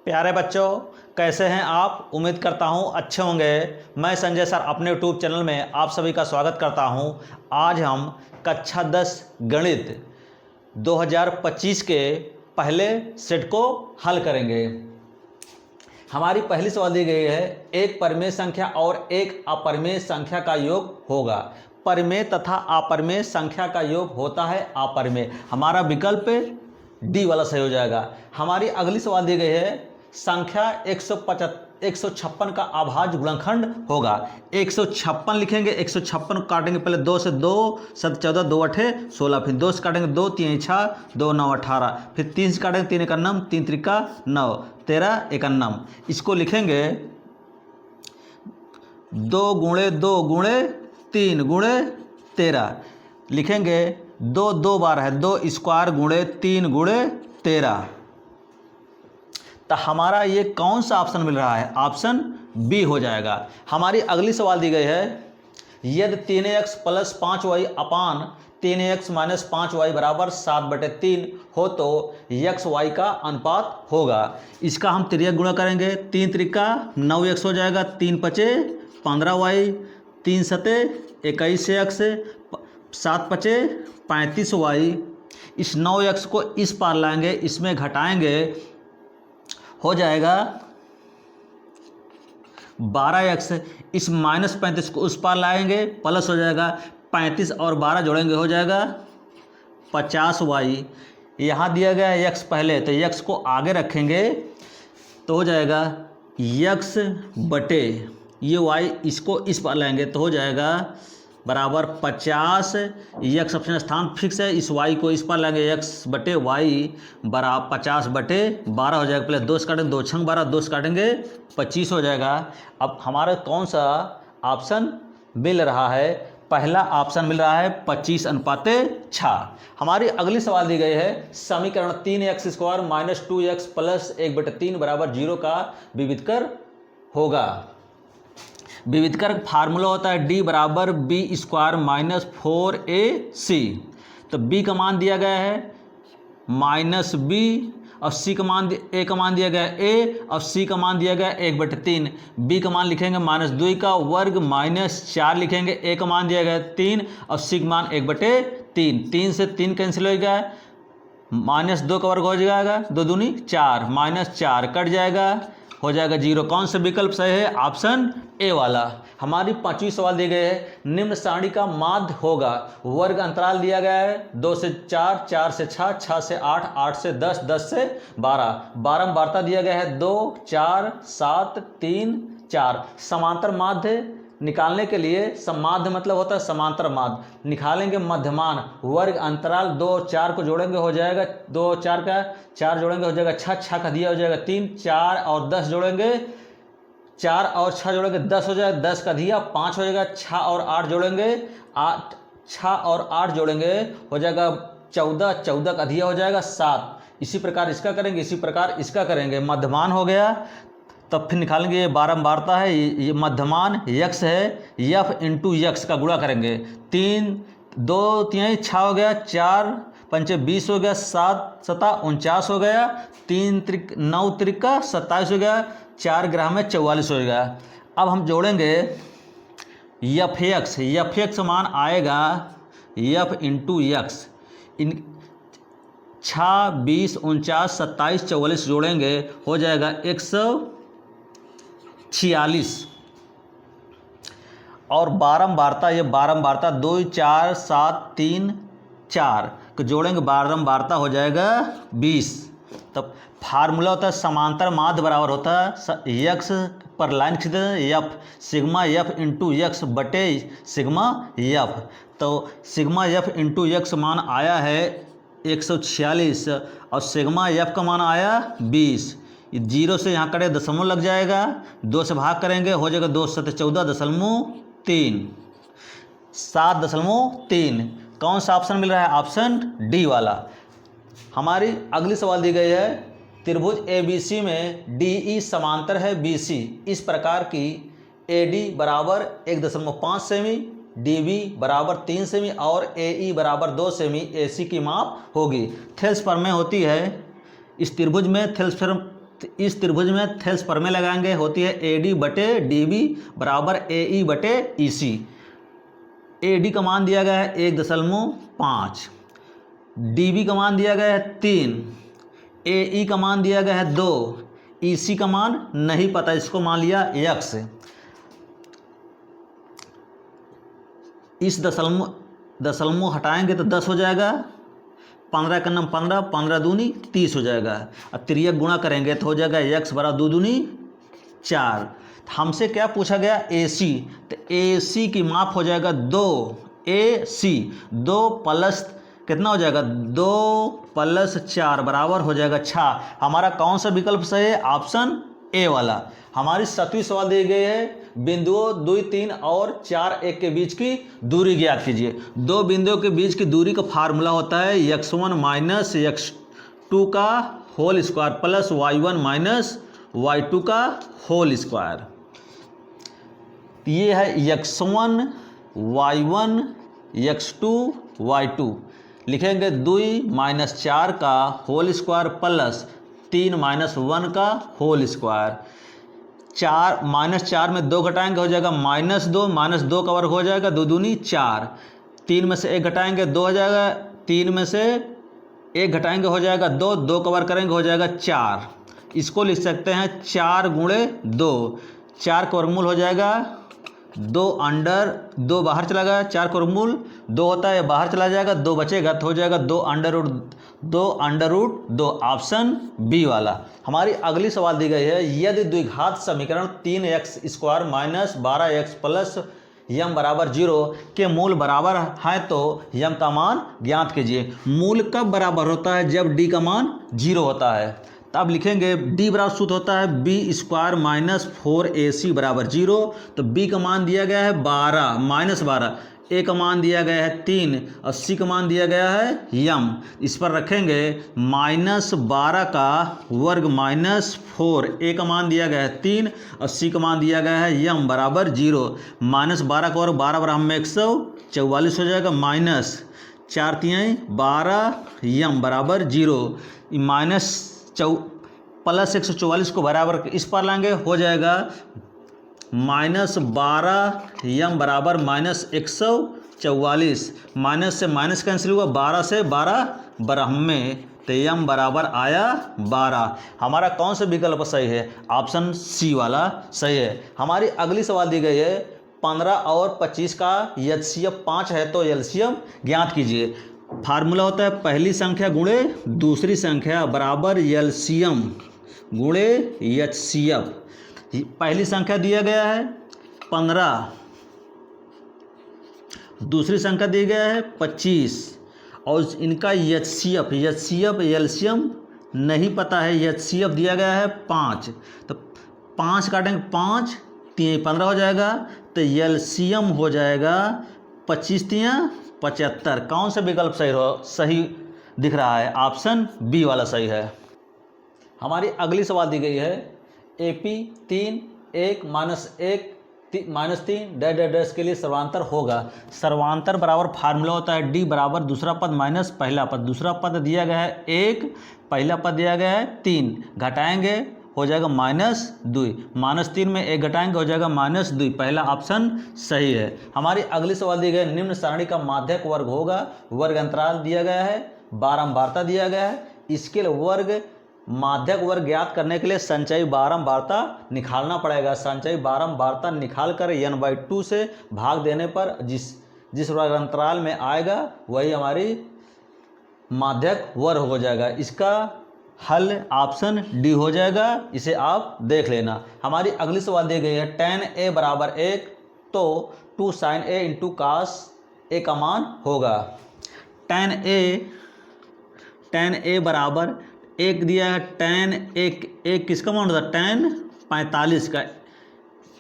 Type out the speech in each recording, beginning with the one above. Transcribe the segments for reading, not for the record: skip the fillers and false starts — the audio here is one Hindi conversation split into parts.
प्यारे बच्चों, कैसे हैं आप? उम्मीद करता हूं अच्छे होंगे। मैं संजय सर अपने यूट्यूब चैनल में आप सभी का स्वागत करता हूं। आज हम कक्षा 10 गणित 2025 के पहले सेट को हल करेंगे। हमारी पहली सवाल दी गई है, एक परिमेय संख्या और एक अपरिमेय संख्या का योग होगा। परिमेय तथा अपरिमेय संख्या का योग होता है अपरिमेय। हमारा विकल्प डी वाला सही हो जाएगा। हमारी अगली सवाल दी गई है, संख्या 156 का अभाज्य गुणनखंड होगा। 156 लिखेंगे, 156 काटेंगे पहले 2 से, 2 7 14, 2 8 16, फिर 2 से काटेंगे 2 3 6 2 9 18, फिर 3 से काटेंगे 3 1 9, 3 त्रिका 9 13 1 9। इसको लिखेंगे 2 गुणे 2 गुणे 3 गुणे 13। लिखेंगे 2 2 बार है, 2 स्क्वायर गुणे 3 गुणे 13। तो हमारा ये कौन सा ऑप्शन मिल रहा है? ऑप्शन बी हो जाएगा। हमारी अगली सवाल दी गई है, यदि 3x प्लस 5y अपान 3x माइनस 5y बराबर 7/3 हो तो x y का अनुपात होगा। इसका हम त्रियक गुणा करेंगे। 3 त्रिका 9x हो जाएगा, 3 पचे 15y, 3 सते 21x, 7 पचे 35y। इस 9x को इस पार लाएंगे, इसमें घटाएंगे, हो जाएगा 12x। इस माइनस 35 को उस पार लाएंगे, प्लस हो जाएगा 35 और 12 जोड़ेंगे, हो जाएगा 50y। यहाँ दिया गया है x पहले, तो x को आगे रखेंगे तो हो जाएगा x बटे ये y, इसको इस पार लाएंगे तो हो जाएगा बराबर 50। x अपने स्थान फिक्स है, इस y को इस पर लेंगे, x बटे y बराबर 50/12 हो जाएगा। पहले 2 से काटेंगे, 2 छंग 12, 2 से काटेंगे 25 हो जाएगा। अब हमारा कौन सा ऑप्शन मिल रहा है? पहला ऑप्शन मिल रहा है 25:6। हमारी अगली सवाल दी गई है, समीकरण 3x² माइनस 2x प्लस 1/3 बराबर 0 का विविधकर होगा। विविधकर फार्मूला होता है d बराबर b² माइनस 4ac। तो b का मान दिया गया है माइनस b और c का मान a का मान दिया गया है a और c का मान दिया गया है 1/3। b का मान लिखेंगे -2 का वर्ग माइनस 4 लिखेंगे, a का मान दिया गया है 3 और c का मान 1/3। 3 से 3 कैंसिल हो गया, -2 का वर्ग हो जाएगा, 2 दूनी 4, -4 कट जाएगा, हो जाएगा 0। कौन सा विकल्प सही है? ऑप्शन ए वाला। हमारी 5वीं सवाल दी गई है, निम्न सारणी का माध्य होगा। वर्ग अंतराल दिया गया है 2 से 4, 4 से 6, 6 से 8, 8 से 10, 10 से 12। बारंबारता दिया गया है 2 4 7 3 4। समांतर माध्य निकालने के लिए, माध्य मतलब होता है समांतर माध्य, निकालेंगे मध्यमान। वर्ग अंतराल 2 और 4 को जोड़ेंगे, हो जाएगा 2 और 4 का 4 जोड़ेंगे, हो जाएगा 6, 6 का दिया हो जाएगा 3, 4 और 10 जोड़ेंगे, 4 और 6 जोड़ेंगे 10 हो जाएगा, 10 का दिया 5 हो जाएगा, 6 और 8 जोड़ेंगे 8, 6 और 8 जोड़ेंगे हो जाएगा 14, 14 का दिया हो जाएगा 7। इसी प्रकार इसका करेंगे, इसी प्रकार इसका करेंगे, मध्यमान हो गया। तब फिर निकालेंगे, ये बारंबारता है, ये मध्यमान x है, f इंटू x का गुणा करेंगे। 3 2 3 6 हो गया, 4 पंचे 20 हो गया, 7 7 49 हो गया, 3 त्रिक 9 त्रिका 27 हो गया, 4 ग्राम में 44 हो गया। अब हम जोड़ेंगे f(x) मान आएगा f इंटू x। इन 6 20 49 27 44 जोड़ेंगे, हो जाएगा 146। और बारंबारता, ये बारंबारता 2 4 7 3 4 को जोड़ेंगे, बारंबारता हो जाएगा 20। तब फार्मूला होता है समांतर माध्य बराबर होता है x पर लाइन खींचते हैं f, sigma f into x बटे सिग्मा f। तो सिग्मा f इंटू x मान आया है 146 और सिग्मा f का मान आया 20। 0 से यहाँ करें, दशमलव लग जाएगा, 2 से भाग करेंगे, हो जाएगा 2 7 14.3 7.3। कौन सा ऑप्शन मिल रहा है? ऑप्शन डी वाला। हमारी अगली सवाल दी गई है, त्रिभुज ABC में DE समांतर है BC। इस प्रकार की AD बराबर 1.5 सेमी, DB बराबर 3 सेमी और AE बराबर 2 सेमी AC की माप होगी। थेल्स प्रमेय होती है इस त्रिभुज में। थेल्स इस त्रिभुज में थेल्स प्रमेय लगाएंगे, होती है AD बटे DB बराबर AE बटे EC। AD का मान दिया गया है 1.5, DB का मान दिया गया है 3, AE का मान दिया गया है 2, EC का मान नहीं पता, इसको मान लिया x। इस दशमलव हटाएंगे तो 10 हो जाएगा, 15 का नाम 15, 15 दूनी 30 हो जाएगा। अब त्रियक गुणा करेंगे तो हो जाएगा x बराबर 2 दूनी 4। हमसे क्या पूछा गया AC, तो AC की माप हो जाएगा 2 AC, 2 प्लस कितना हो जाएगा 2 प्लस 4 बराबर हो जाएगा 6। हमारा कौन सा विकल्प सही है? ऑप्शन ए वाला। हमारी 7वीं सवाल दी गई है, बिंदुओं 2, 3 और 4, 1 के बीच की दूरी ज्ञात कीजिए। दो बिंदुओं के बीच की दूरी का फार्मूला होता है x1 माइनस x2 का whole square plus y1 minus y2 का होल स्क्वायर। ये है x1 y1 x2 y2। लिखेंगे 2 माइनस 4 का होल स्क्वायर प्लस 3 माइनस 1 का होल स्क्वायर। 4 माइनस 4 में 2 घटाएंगे हो जाएगा -2, -2 का वर्ग हो जाएगा 2 दूनी 4। 3 में से 1 घटाएंगे 2 हो जाएगा, 3 में से 1 घटाएंगे हो जाएगा 2, 2 का वर्ग करेंगे हो जाएगा 4। इसको लिख सकते हैं 4 गुणे 2, 4 का वर्गमूल हो जाएगा 2 अंडर 2 बाहर चला गया, 4 का वर्गमूल 2 होता है, बाहर चला जाएगा, 2 बचेगा तो हो जाएगा 2 अंडर रूट 2, ऑप्शन बी वाला। हमारी अगली सवाल दी गई है, यदि द्विघात समीकरण 3x² माइनस 12x प्लस यम बराबर 0 के मूल बराबर है तो यम का मान ज्ञात कीजिए। मूल कब बराबर होता है? जब d का मान 0 होता है। तब लिखेंगे d बराबर सूत्र होता है b² माइनस 4ac बराबर 0। तो b का मान दिया गया है 12 माइनस 12, a का मान दिया गया है 3 और c का मान दिया गया है यम। इस पर रखेंगे -12 का वर्ग माइनस 4, a का मान दिया गया है 3 और c का मान दिया गया है यम बराबर 0। -12 का वर्ग 12 बराबर में 144 हो जाएगा, माइनस 4 तिहाई 12 यम बराबर 0। माइनस प्लस 144 को बराबर इस पर लाएंगे हो जाएगा -12 यम बराबर -144। माइनस से माइनस कैंसिल हुआ, 12 से 12 ब्रह्मे, तो यम बराबर आया 12। हमारा कौन सा विकल्प सही है? ऑप्शन सी वाला सही है। हमारी अगली सवाल दी गई है, 15 और 25 का एचसीएफ 5 है तो एलसीएम ज्ञात कीजिए। फार्मूला होता है पहली संख्या गुणे दूसरी संख्या बराबर एलसीएम गुणे एचसीएफ। पहली संख्या दिया गया है 15, दूसरी संख्या दिया गया है 25 और इनका एचसीएफ एलसीएम नहीं पता है। एचसीएफ दिया गया है 5, तो 5 काटेंगे 5 3 15 हो जाएगा, तो एलसीएम हो जाएगा 25 3 75। कौन सा विकल्प सही दिख रहा है? ऑप्शन बी वाला सही है। हमारी अगली सवाल दी गई है, AP 3 1 -3 डैश के लिए सर्वांतर होगा। सर्वांतर बराबर फार्मूला होता है d बराबर दूसरा पद माइनस पहला पद। दूसरा पद दिया गया है 1, पहला पद दिया गया है 3, घटाएंगे हो जाएगा -2, -3 में 1 घटाएंगे हो जाएगा -2। पहला ऑप्शन सही है। हमारी अगली सवाल दी गई है, निम्न सारणी का माध्यक वर्ग होगा। वर्ग अंतराल दिया गया है, बारंबारता दिया गया है। इसके लिए वर्ग माध्यक वर्ग ज्ञात करने के लिए संचयी बारंबारता निकालना पड़ेगा। संचयी बारंबारता निकाल कर n/2 से भाग देने पर जिस वर्ग अंतराल में आएगा वही हमारी माध्यक वर्ग हो जाएगा। इसका हल ऑप्शन डी हो जाएगा, इसे आप देख लेना। हमारी अगली सवाल दी गई है, tan a बराबर 1 तो 2 sin a into cos a का मान होगा। tan a बराबर 1 दिया है, tan एक किसका मान होता है? tan 45 का।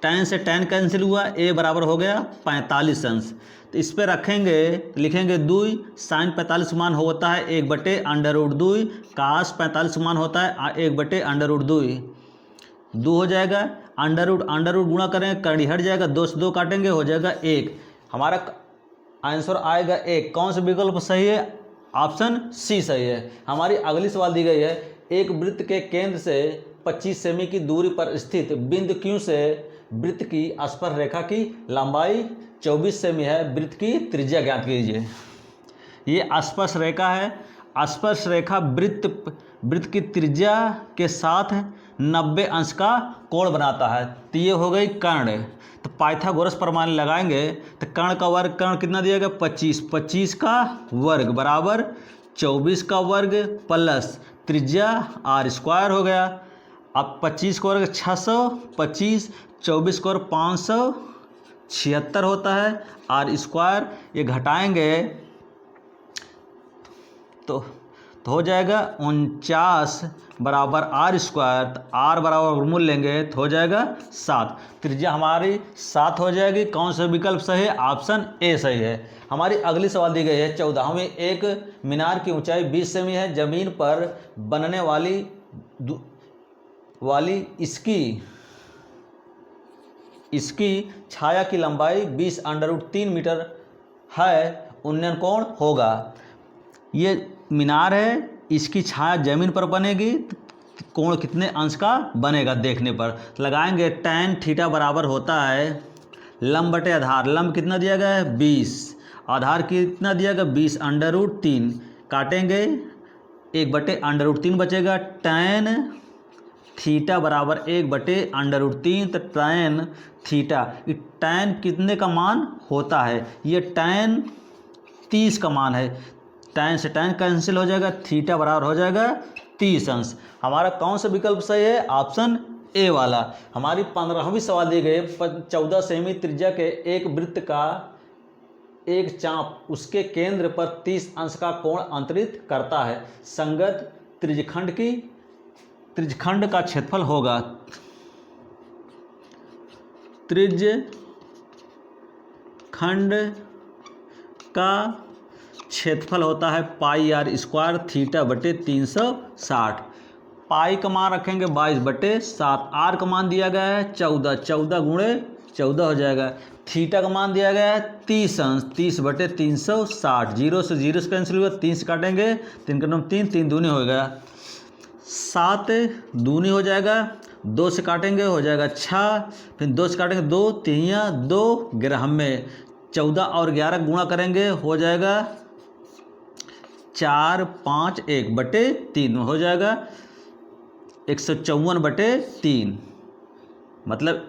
tan से tan कैंसिल हुआ, a बराबर हो गया 45 अंश। तो इस पर रखेंगे, लिखेंगे 2 sin 45 मान होता है 1/√2, cos 45 मान होता है 1/√2। 2 हो जाएगा, अंडर रूट गुणा करेंगे, कड़ी हट जाएगा, 2 से 2 काटेंगे हो जाएगा 1। हमारा आंसर आएगा 1। कौन सा विकल्प सही है? ऑप्शन सी सही है। हमारी अगली सवाल दी गई है, एक वृत्त के केंद्र से 25 सेमी की दूरी पर स्थित बिंदु Q से वृत्त की स्पर्श रेखा की लंबाई 24 सेमी है। वृत्त की त्रिज्या ज्ञात कीजिए। ये स्पर्श रेखा है। स्पर्श रेखा वृत्त की त्रिज्या के साथ 90 अंश का कोण बनाता है। तो ये हो गई कर्ण। तो पाइथागोरस प्रमाण लगाएंगे तो कर्ण का वर्ग, कर्ण कितना दिया गया 25, 25 का वर्ग बराबर 24 का वर्ग प्लस त्रिज्या आर स्क्वायर हो गया। अब 25 का वर्ग 600, 25, 24 का वर्ग 576 होता है। आर स्क्वायर ये घटाएंगे तो हो जाएगा 49 बराबर आर स्क्वायर। तो आर बराबर वर्गमूल लेंगे तो हो जाएगा 7। त्रिज्या हमारी 7 हो जाएगी। कौन सा विकल्प सही है? ऑप्शन ए सही है। हमारी अगली सवाल दी गई है 14 में। एक मीनार की ऊंचाई 20 सेमी है। जमीन पर बनने वाली इसकी छाया की लंबाई 20√3 मीटर है। उन्नयन कोण होगा। ये मीनार है, इसकी छाया जमीन पर बनेगी, कोण कितने अंश का बनेगा देखने पर लगाएंगे। tan थीटा बराबर होता है लंब बटे आधार। लंब कितना दिया गया है 20, आधार कितना दिया गया 20√3, काटेंगे 1/√3 बचेगा। tan थीटा बराबर 1/√3। तो tan थीटा, tan कितने का मान होता है? ये tan 30 का मान है। tan से tan कैंसिल हो जाएगा, थीटा बराबर हो जाएगा 30 अंश। हमारा कौन सा विकल्प सही है? ऑप्शन ए वाला। हमारी 15वीं सवाल दी गई 14 सेमी त्रिज्या के एक वृत्त का एक चाप उसके केंद्र पर 30 अंश का कोण अंतरित करता है। संगत त्रिज्यखंड का क्षेत्रफल होगा। त्रिज्यखंड का क्षेत्रफल होता है पाई आर स्क्वायर थीटा बटे 360। पाई का मान रखेंगे 22/7। आर का मान दिया गया है 14, 14 गुणे 14 हो जाएगा। थीटा का मान दिया गया है 30 अंश, 30/360। 0 से 0 से कैंसिल हुआ, 3 से काटेंगे, 3 का 9 3, 3 दूनी हो गया, 7 दूनी हो जाएगा, 2 से काटेंगे हो जाएगा 6, फिर 2 से काटेंगे 2, 3 2 11 में 14 और 11 गुणा करेंगे हो जाएगा 4 5 1/3 हो जाएगा 154/3। मतलब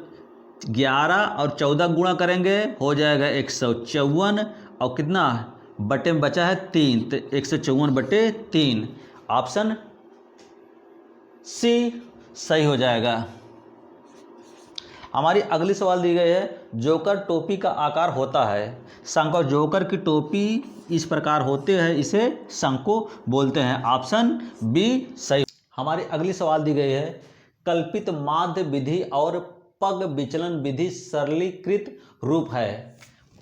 11 और 14 गुणा करेंगे हो जाएगा 154 और कितना बटे में बचा है 3, तो 154/3। ऑप्शन सी सही हो जाएगा। हमारी अगली सवाल दी गई है जोकर टोपी का आकार होता है शंख, और जोकर की टोपी इस प्रकार होते हैं, इसे शंको बोलते हैं। ऑप्शन बी सही। हमारी अगली सवाल दी गई है कल्पित माध्य विधि और पग विचलन विधि सरलीकृत रूप है।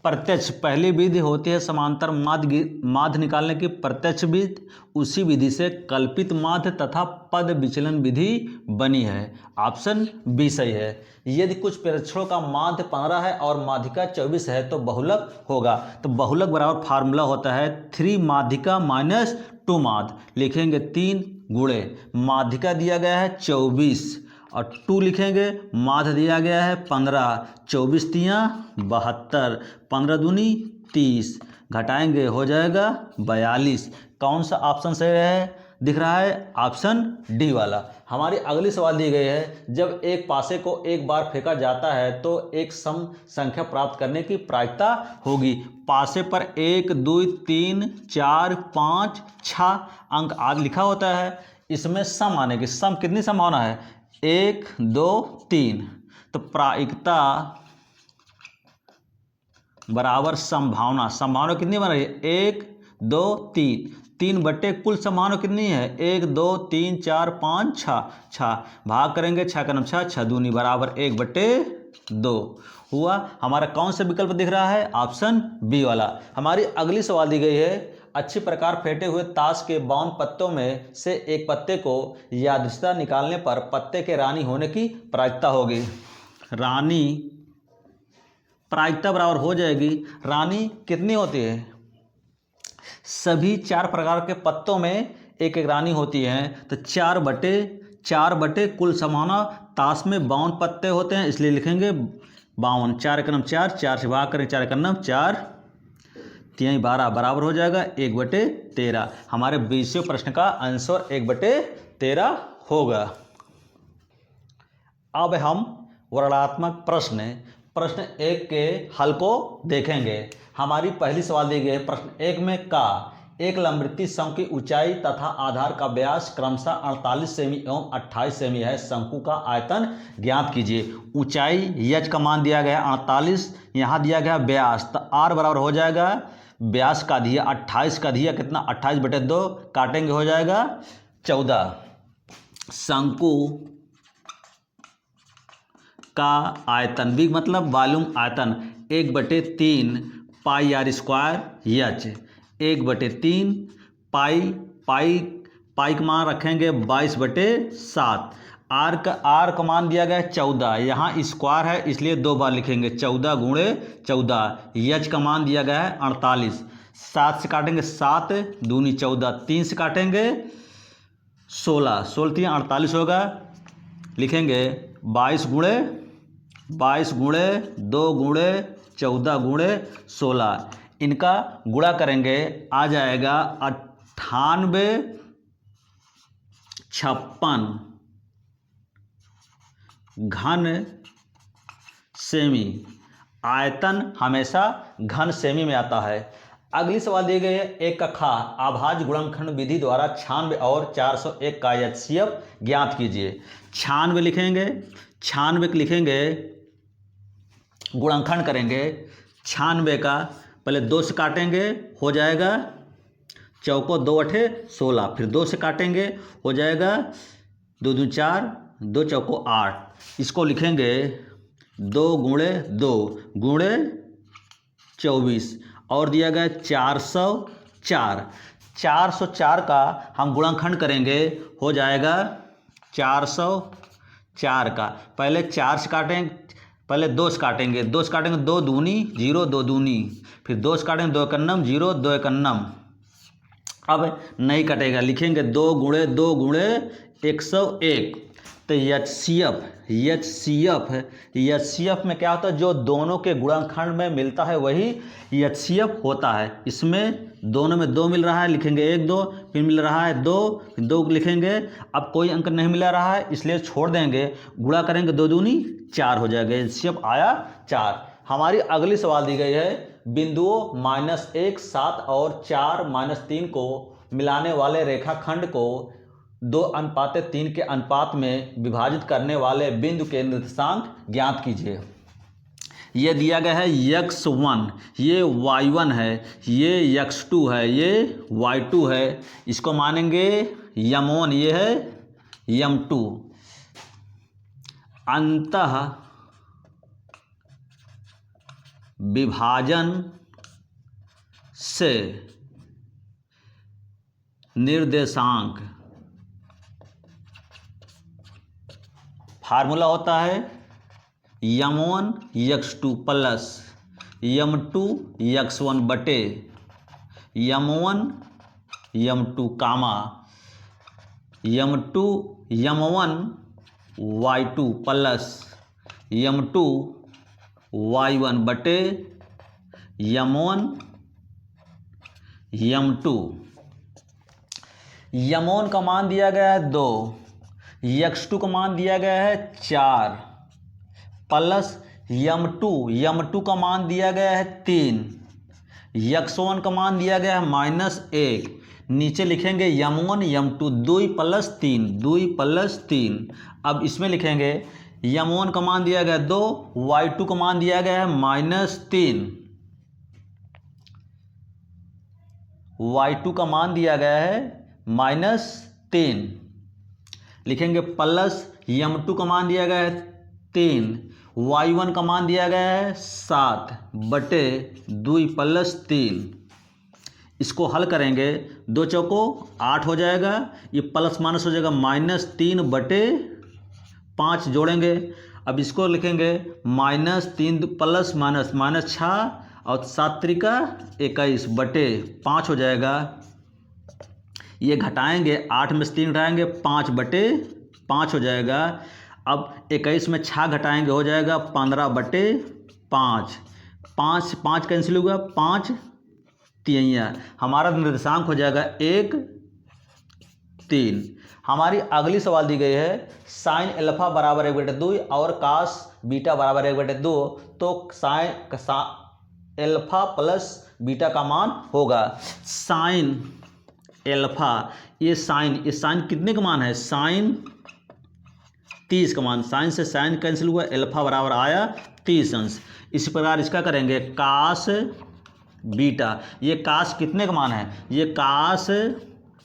प्रत्यक्ष पहली विधि होती है समांतर माध्य निकालने की प्रत्यक्ष विधि, उसी विधि से कल्पित माध्य तथा पद विचलन विधि बनी है। ऑप्शन बी सही है। यदि कुछ प्रेक्षणों का माध्य 15 है और माध्यिका 24 है तो बहुलक होगा। तो बहुलक बराबर फार्मूला होता है 3 माध्यिका माइनस 2 माध्य। लिखेंगे 3 गुणे माध्यिका दिया गया है 24 और 2 लिखेंगे, माध्य दिया गया है 15, 24 तियाँ 72, 15 दूनी 30, घटाएंगे हो जाएगा 42। कौन सा ऑप्शन सही है दिख रहा है? ऑप्शन डी वाला। हमारी अगली सवाल दी गई है जब एक पासे को एक बार फेंका जाता है तो एक सम संख्या प्राप्त करने की प्रायिकता होगी। पासे पर 1 2 3 4 5 6 अंक आदि लिखा होता है। इसमें सम आने की सम कितनी संभावना है? 1 2 3। तो प्रायिकता बराबर संभावना, संभावना कितनी बन रही है? 1 2 3, 3 बटे कुल संभावना कितनी है? 1 2 3 4 5 6, भाग करेंगे 6 का 9 6 दूनी बराबर 1/2 हुआ। हमारा कौन सा विकल्प दिख रहा है? ऑप्शन बी वाला। हमारी अगली सवाल दी गई है अच्छी प्रकार फेंटे हुए ताश के 52 पत्तों में से एक पत्ते को यादृच्छिकता निकालने पर पत्ते के रानी होने की प्रायिकता होगी। रानी प्रायिकता बराबर हो जाएगी, रानी कितनी होती है? सभी 4 प्रकार के पत्तों में एक एक रानी होती है, तो 4/4 4 बटे कुल समाना। ताश में 52 पत्ते होते हैं, इसलिए लिखेंगे 52। 4 एकम 4, 4 से भाग करें, 4 एकम 4, 3 12 बराबर हो जाएगा 1/13। हमारे 20वें प्रश्न का आंसर 1/13 होगा। अब हम वर्णनात्मक प्रश्न 1 के हल को देखेंगे। हमारी पहली सवाल दी गई है प्रश्न 1 में का एक लंबवृत्तीय शंकु की ऊंचाई तथा आधार का व्यास क्रमशः 48 सेमी एवं 28 सेमी है। शंकु का आयतन ज्ञात कीजिए। ऊंचाई h का मान दिया गया 48, यहाँ दिया गया व्यास, तो r बराबर हो जाएगा व्यास का दिया 28 का दिया कितना 28/2, काटेंगे हो जाएगा 14। शंकु का आयतन, बी मतलब वॉल्यूम आयतन 1/3 पाई r स्क्वायर h, 1/3 पाई का मान रखेंगे 22/7। आर का मान दिया गया 14, यहाँ स्क्वायर है इसलिए 2 बार लिखेंगे 14 गुणे 14। h का मान दिया गया है 48, 7 से काटेंगे 7 दूनी 14, 3 से काटेंगे 16, 16 3 48 होगा। लिखेंगे 22 गुणे 2 गुणे 14 गुणे 16, इनका गुणा करेंगे आ जाएगा 98 56 घन सेमी। आयतन हमेशा घन सेमी में आता है। अगली सवाल दी गई है 1 का खा अभाज्य गुणनखंड विधि द्वारा 96 और 401 का HCF ज्ञात कीजिए। 96 लिखेंगे, 96 लिखेंगे, गुणनखंड करेंगे 96 का, पहले 2 से काटेंगे हो जाएगा चौको 2 8 16, फिर 2 से काटेंगे हो जाएगा 2 2 4, 2 चौको 8। इसको लिखेंगे 2 गुणे 2 गुणे 24 और दिया गया 404। 404 का हम गुणनखंड करेंगे हो जाएगा 404 का, पहले 4 से काटेंगे, पहले 2 से काटेंगे, 2 से काटेंगे 2 दूनी 0 2 दूनी, फिर 2 से काटेंगे 2 एकन्नम 0 2 एकन्नम। अब नहीं कटेगा, लिखेंगे 2 गुणे 101। तो HCF में क्या होता है, जो दोनों के गुणनखंड में मिलता है वही HCF होता है। इसमें दोनों में 2 मिल रहा है, लिखेंगे 1 2, फिर मिल रहा है 2 2 लिखेंगे। अब कोई अंक नहीं मिल रहा है इसलिए छोड़ देंगे, गुणा करेंगे 2 दूनी 4 हो जाएगा, HCF आया 4। हमारी अगली सवाल दी गई है बिंदुओं -1 7 और 4 -3 को मिलाने वाले रेखाखंड को 2:3 के अनुपात में विभाजित करने वाले बिंदु के निर्देशांक ज्ञात कीजिए। ये दिया गया है x1, ये y1 है, ये x2 है, ये y2 है, इसको मानेंगे m1, ये है m2। अंतः विभाजन से निर्देशांक फार्मूला होता है m1 x2 plus m2 x1 बटे m1 m2 कामा m2 m1 y2 plus m2 y1 बटे m1 m2। m1 का मान दिया गया है 2, x2 का मान दिया गया है 4 प्लस m2 का मान दिया गया है 3, x1 का मान दिया गया है -1। नीचे लिखेंगे m1 m2 2 प्लस 3। अब इसमें लिखेंगे m1 का मान दिया गया है 2, y2 का मान दिया गया है -3, y2 का मान दिया गया है -3। लिखेंगे प्लस m2 का मान दिया गया है 3, y1 का मान दिया गया है 7 बटे 2 प्लस 3। इसको हल करेंगे 2 चौको 8 हो जाएगा, ये प्लस माइनस हो जाएगा -3 बटे 5 जोड़ेंगे। अब इसको लिखेंगे -3 प्लस माइनस 6 और 7 त्रिका 21 बटे 5 हो जाएगा। ये घटाएंगे 8 में से 3 घटाएंगे 5 बटे 5 हो जाएगा। अब 21 में 6 घटाएंगे हो जाएगा 15/5। 5 5 कैंसिल होगा, 5 तिहैया। हमारा निर्देशांक हो जाएगा 1 3। हमारी अगली सवाल दी गई है साइन अल्फा बराबर 1/2 और कास बीटा बराबर 1/2। तो साइन अल्फा प्लस बीटा का मान होगा साइन अल्फा, ये साइन कितने का मान है, साइन 30 का मान। साइन से साइन कैंसिल हुआ, अल्फा बराबर आया 30 अंश। इसी प्रकार इसका करेंगे कास बीटा, ये कास कितने का मान है, ये कास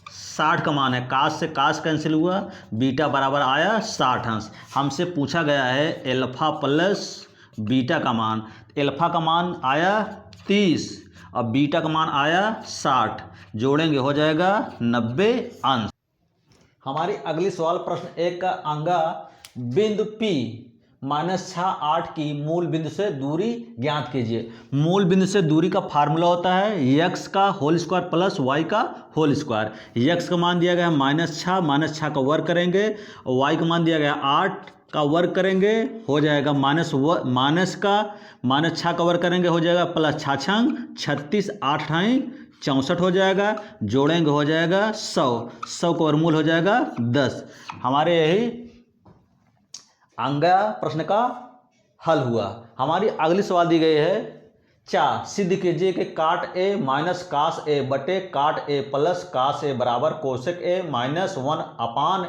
60 का मान है। कास से कास कैंसिल हुआ, बीटा बराबर आया 60 अंश। हमसे पूछा गया है अल्फा प्लस बीटा का मान। अल्फा का मान आया 30 और बीटा का मान आया 60, जोड़ेंगे हो जाएगा 90 अंश। हमारी अगली सवाल प्रश्न 1 का अंगा बिंदु P -6 की मूल बिंदु से दूरी ज्ञात कीजिए। मूल बिंदु से दूरी का फार्मूला होता है x का होल स्क्वायर प्लस y का होल स्क्वायर। x का मान दिया गया है -6 का वर्ग करेंगे, और y का मान दिया गया 8 का वर्ग करेंगे, हो जाएगा -6 का वर्ग करेंगे हो जाएगा प्लस 36 8 64 हो जाएगा, जोड़ेंगे हो जाएगा 100 का वर्गमूल हो जाएगा 10। हमारे यही अंगा प्रश्न का हल हुआ। हमारी अगली सवाल दी गई है सिद्ध कीजिए कि काट ए माइनस कास ए बटे काट ए प्लस कास ए बराबर कोसेक ए -1 अपान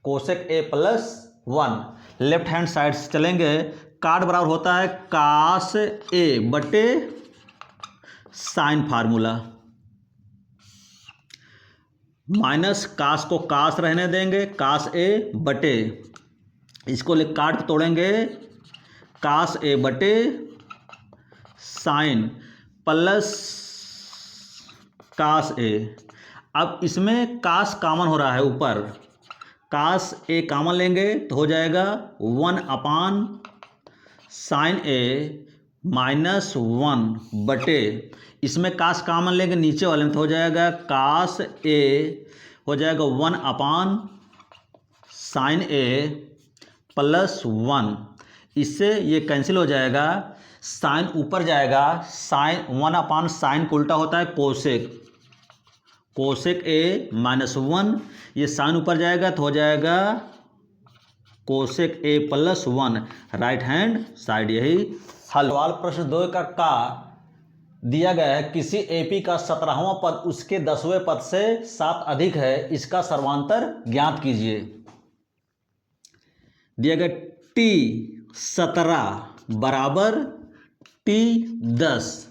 कोसेक ए प्लस 1। लेफ्ट हैंड साइड से चलेंगे, काट बराबर होता है कास ए बटे साइन फार्मूला, माइनस कास को कास रहने देंगे, कास ए बटे, इसको काट तोड़ेंगे कास ए बटे साइन प्लस कास ए। अब इसमें कास कॉमन हो रहा है, ऊपर कास ए कॉमन लेंगे तो हो जाएगा 1 अपान साइन ए -1 बटे, इसमें कास कॉमन लेंगे नीचे वाले में तो हो जाएगा कास ए हो जाएगा 1 अपान साइन ए प्लस 1। इससे ये कैंसिल हो जाएगा, साइन ऊपर जाएगा, साइन 1 अपान साइन को उल्टा होता है कोसेक ए -1, ये साइन ऊपर जाएगा तो हो जाएगा कोसेक ए प्लस 1 राइट हैंड साइड। यही हल। सवाल प्रश्न 2 का दिया गया है किसी एपी का 17वां पद उसके 10वें पद से 7 अधिक है, इसका सर्वांतर ज्ञात कीजिए। दिया गया T17 बराबर T10।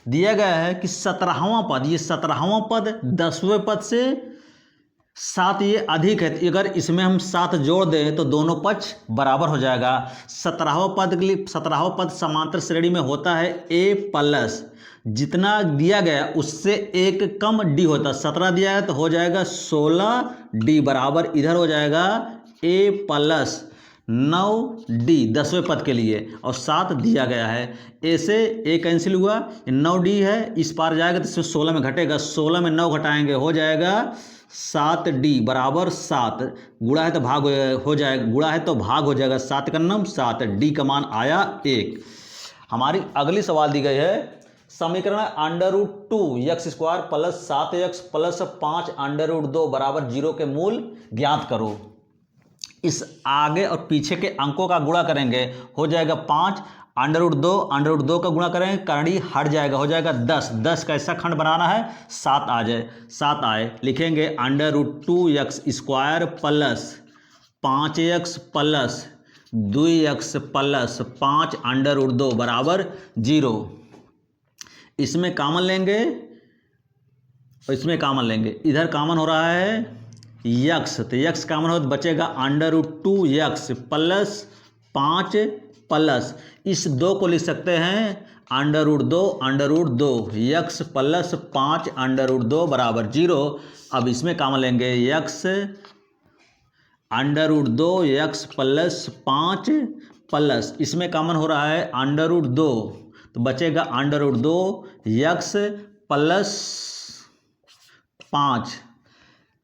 दिया गया है कि 17वां पद, ये 17वां पद 10वें पद से 7 ये अधिक है, अगर इसमें हम 7 जोड़ दें तो दोनों पक्ष बराबर हो जाएगा। 17वां पद के लिए 17वां पद समांतर श्रेणी में होता है a प्लस, जितना दिया गया उससे एक कम d होता है। 17 दिया है तो हो जाएगा 16d बराबर, इधर हो जाएगा a प्लस 9d 10वें पद के लिए, और 7 दिया गया है। a से a कैंसिल हुआ, 9d है, इस पार जाएगा तो इसमें 16 में घटेगा, 16 में 9 घटाएंगे हो जाएगा 7d बराबर 7, गुणा है तो भाग हो जाएगा, गुणा है तो भाग हो जाएगा 7 का नाम 7, d का मान आया 1। हमारी अगली सवाल दी गई है समीकरण √2x² प्लस 7x प्लस 5 √2 बराबर 0 के मूल ज्ञात करो। इस आगे और पीछे के अंकों का गुणा करेंगे हो जाएगा 5, √2 का गुणा करेंगे करणी हट जाएगा, हो जाएगा 10 का ऐसा खंड बनाना है 7 आ जाए, 7 आए, लिखेंगे √2x² plus 5x plus 2x plus 5 √2 बराबर 0। इसमें कॉमन लेंगे और इसमें कॉमन लेंगे, इधर कॉमन हो रहा है x, तो x कॉमन हो तो बचेगा √2x प्लस 5 प्लस, इस 2 को लिख सकते हैं √2 x प्लस 5 √2 बराबर 0। अब इसमें कॉमन लेंगे x √2x प्लस 5 प्लस, इसमें कॉमन हो रहा है √2 तो बचेगा √2x प्लस 5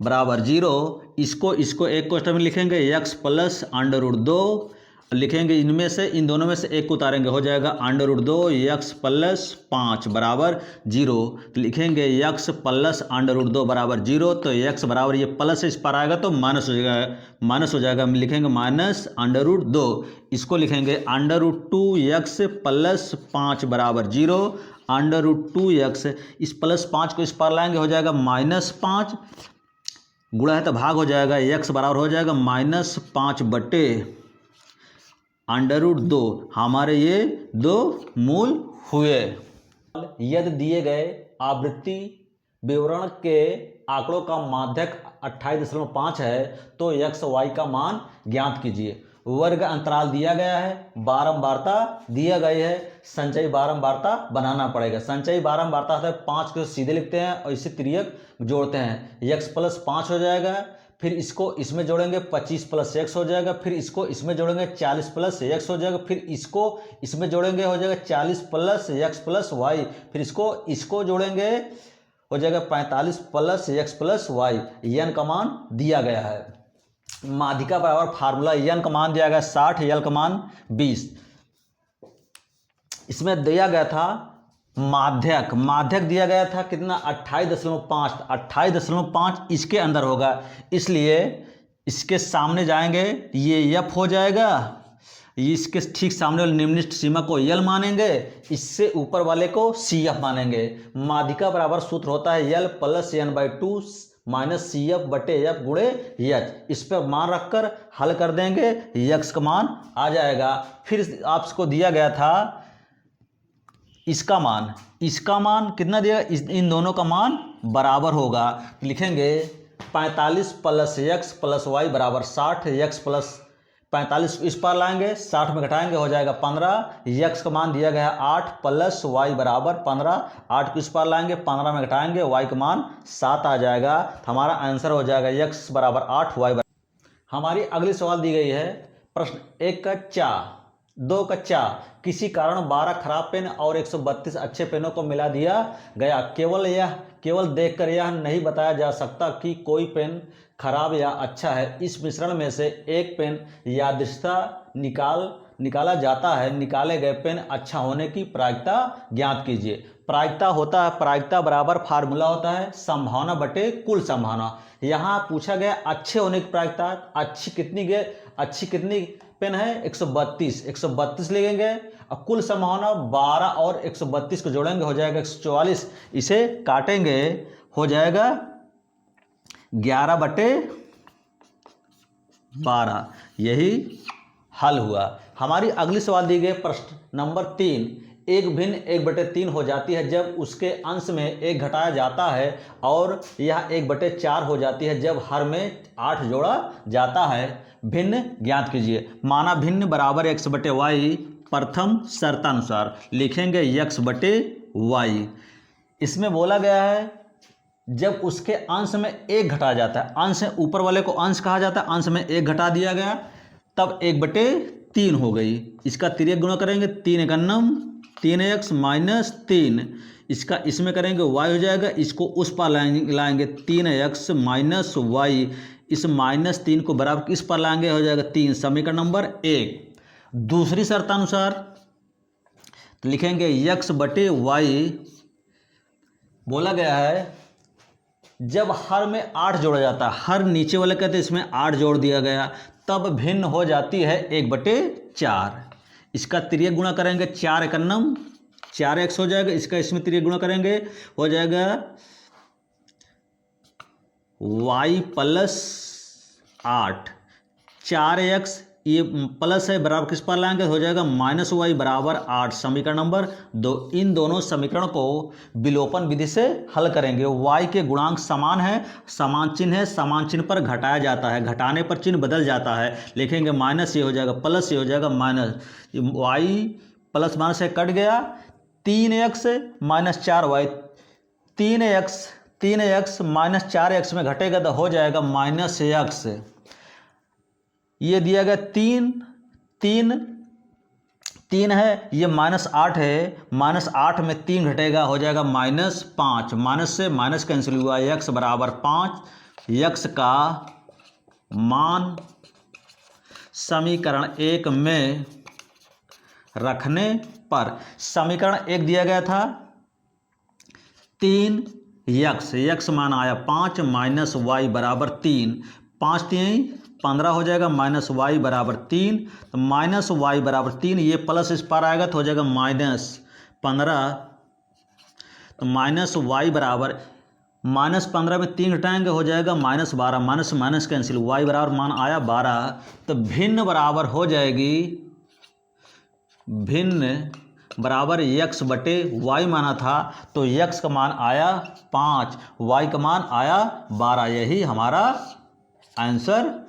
बराबर 0, इसको एक क्वेश्चन में लिखेंगे x प्लस √2 लिखेंगे, इनमें से इन दोनों में से एक को उतारेंगे, हो जाएगा √2 x प्लस 5 बराबर 0। तो लिखेंगे x प्लस √2 बराबर 0, तो x बराबर ये प्लस इस पर आएगा तो माइनस हो जाएगा, माइनस हो जाएगा, हम लिखेंगे माइनस √2। इसको लिखेंगे √2x प्लस 5 बराबर 0, √2x, इस प्लस 5 को इस पर लाएंगे, हो जाएगा -5, गुणा है तो भाग हो जाएगा, x बराबर हो जाएगा -5 बटे √2। हमारे ये दो मूल हुए। यदि दिए गए आवृत्ति विवरण के आंकड़ों का माध्यक 28.5 है तो x y का मान ज्ञात कीजिए। वर्ग अंतराल दिया गया है, बारंबारता दिया गई है, संचयी बारंबारता बनाना पड़ेगा। संचयी बारंबारता है 5 को सीधे लिखते हैं और इसे तिर्यक जोड़ते हैं, x प्लस 5 हो जाएगा, फिर इसको इसमें जोड़ेंगे 25 प्लस x हो जाएगा, फिर इसको इसमें जोड़ेंगे 40 प्लस x हो जाएगा, फिर इसको इसमें जोड़ेंगे हो जाएगा 40 प्लस x प्लस y, फिर इसको जोड़ेंगे हो जाएगा 45 plus x plus y। n का मान दिया गया है। माध्यिका बराबर फार्मूला, n का मान दिया गया 60, l का मान 20। इसमें दिया गया था माध्यक दिया गया था कितना 28.5, 28.5 इसके अंदर होगा, इसलिए इसके सामने जाएंगे, ये f हो जाएगा, इसके ठीक सामने वाले निम्नलिखित सीमा को l मानेंगे, इससे ऊपर वाले को CF मानेंगे। माध्यिका बराबर सूत्र होता है l plus n/2 minus CF बटे f गुणे h। इस पर मान रखकर हल कर देंगे, x का मान आ जाएगा। फिर आपको दिया गया था इसका मान कितना दिया, इन दोनों का मान बराबर होगा, लिखेंगे 45 प्लस x प्लस y बराबर 60, x प्लस 45 इस पर लाएंगे, 60 में घटाएंगे, हो जाएगा 15, x का मान दिया गया है 8 प्लस y बराबर 15, 8 को इस पर लाएंगे, 15 में घटाएंगे, y का मान 7 आ जाएगा। हमारा आंसर हो जाएगा x बराबर 8, y बराबर। हमारी अगली सवाल दी गई है, प्रश्न 1 का चा 2 का चा, किसी कारण 12 खराब पेन और 132 अच्छे पेनों को मिला दिया गया। केवल देखकर यह नहीं बताया जा सकता कि कोई पेन खराब या अच्छा है। इस मिश्रण में से एक पेन यादृच्छिकता निकाला जाता है। निकाले गए पेन अच्छा होने की प्रायिकता ज्ञात कीजिए। प्रायिकता बराबर फार्मूला होता है संभावना बटे कुल संभावना। यहाँ पूछा गया अच्छे होने की प्रायिकता, अच्छी कितनी पेन है 132 लिखेंगे और कुल संभावना 12 और 132 को जोड़ेंगे हो जाएगा 144। इसे काटेंगे हो जाएगा 11/12। यही हल हुआ। हमारी अगली सवाल दी गई प्रश्न नंबर 3, एक भिन्न 1/3 हो जाती है जब उसके अंश में 1 घटाया जाता है और यह 1/4 हो जाती है जब हर में 8 जोड़ा जाता है। भिन्न ज्ञात कीजिए। माना भिन्न बराबर x/y। प्रथम शर्तानुसार लिखेंगे x/y। इसमें बोला गया है जब उसके अंश में 1 घटाया जाता है, अंश ऊपर वाले को अंश कहा जाता है, अंश में 1 घटा दिया गया तब 1/3 हो गई। इसका तिर्यक गुणा करेंगे 3 × 3x माइनस 3, इसका इसमें करेंगे y हो जाएगा, इसको उस पर लाएंगे 3x माइनस y, इस -3 को बराबर किस पर लाएंगे हो जाएगा 3। समीकरण नंबर 1। दूसरी शर्तानुसार लिखेंगे x/y। बोला गया है जब हर में 8 जोड़ा जाता है, हर नीचे वाले कहते हैं इसमें 8 जोड़ दिया गया तब भिन्न हो जाती है 1/4। इसका तिर्यक गुणा करेंगे 4 × 9 4x हो जाएगा, इसका इसमें तिर्यक गुणा करेंगे हो जाएगा y + 8 4x, ये प्लस है बराबर किस पर लाएंगे हो जाएगा -y बराबर 8। समीकरण नंबर 2। इन दोनों समीकरण को विलोपन विधि से हल करेंगे। y के गुणांक समान है, समान चिन्ह है, समान चिन्ह पर घटाया जाता है, घटाने पर चिन्ह बदल जाता है। लिखेंगे माइनस ये हो जाएगा प्लस, ये हो जाएगा माइनस, y प्लस माइनस से कट गया, 3x minus 4y, 3x minus 4x में घटेगा तो हो जाएगा -x। ये दिया गया 3 है, ये -8 है, -8 में 3 घटेगा हो जाएगा -5, माइनस से माइनस कैंसिल हुआ, x बराबर 5 यक्स का मान समीकरण 1 में रखने पर, समीकरण 1 दिया गया था 3 यक्स मान आया 5 माइनस वाई बराबर 3, 5 3 15 हो जाएगा, माइनस वाई बराबर 3, तो माइनस वाई बराबर 3, ये प्लस इस पार आएगा तो हो जाएगा -15, तो माइनस वाई बराबर -15 में 3 घटाएंगे हो जाएगा -12, माइनस माइनस कैंसिल, वाई बराबर मान आया 12, तो भिन्न बराबर हो जाएगी, भिन्न बराबर यक्स बटे वाई माना था, तो यक्स का मान आया 5, वाई का मान आया 12, यही हमारा आंसर